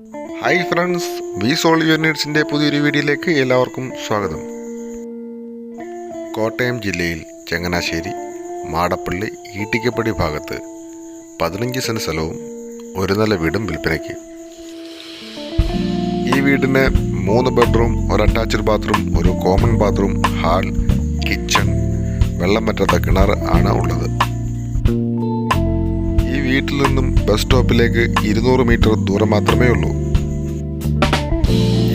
Hi friends, we solve your നീഡ്സിൻ്റെ പുതിയൊരു വീഡിയോയിലേക്ക് എല്ലാവർക്കും സ്വാഗതം. കോട്ടയം ജില്ലയിൽ ചങ്ങനാശ്ശേരി മാടപ്പള്ളി ഈട്ടിക്കപ്പടി ഭാഗത്ത് 15 സെൻറ് സ്ഥലവും ഒരു നില വീടും വിൽപ്പനയ്ക്ക്. ഈ വീടിന് 3 ബെഡ്റൂം, ഒരു അറ്റാച്ച്ഡ് ബാത്റൂം, ഒരു കോമൺ ബാത്റൂം, ഹാൾ, കിച്ചൺ, വെള്ളം പറ്റാത്ത കിണർ ആണ് ഉള്ളത്. ഈ വീട്ടിൽ നിന്നും ബസ് സ്റ്റോപ്പിലേക്ക് 200 മീറ്റർ ദൂരം മാത്രമേ ഉള്ളൂ.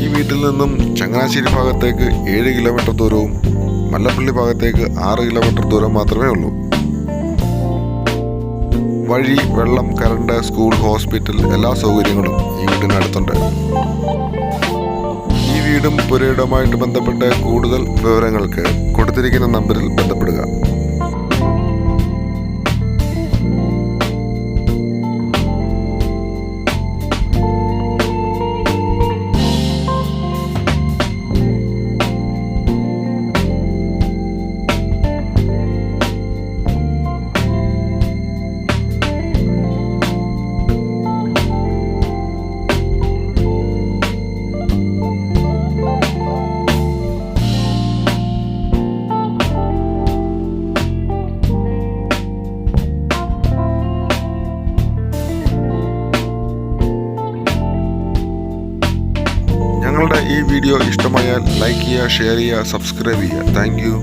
ഈ വീട്ടിൽ നിന്നും ചങ്ങനാശ്ശേരി ഭാഗത്തേക്ക് 7 കിലോമീറ്റർ ദൂരവും മല്ലപ്പള്ളി ഭാഗത്തേക്ക് 6 കിലോമീറ്റർ ദൂരം മാത്രമേ ഉള്ളൂ. വഴി, വെള്ളം, കറണ്ട്, സ്കൂൾ, ഹോസ്പിറ്റൽ എല്ലാ സൗകര്യങ്ങളും ഈ വീടിനടുത്തുണ്ട്. ഈ വീടും പുരയിടവുമായിട്ട് ബന്ധപ്പെട്ട് കൂടുതൽ വിവരങ്ങൾക്ക് കൊടുത്തിരിക്കുന്ന നമ്പറിൽ ബന്ധപ്പെടുക. ഞങ്ങളുടെ ഈ വീഡിയോ ഇഷ്ടമായാൽ ലൈക്ക് ചെയ്യുക, ഷെയർ ചെയ്യുക, സബ്സ്ക്രൈബ് ചെയ്യുക. Thank you.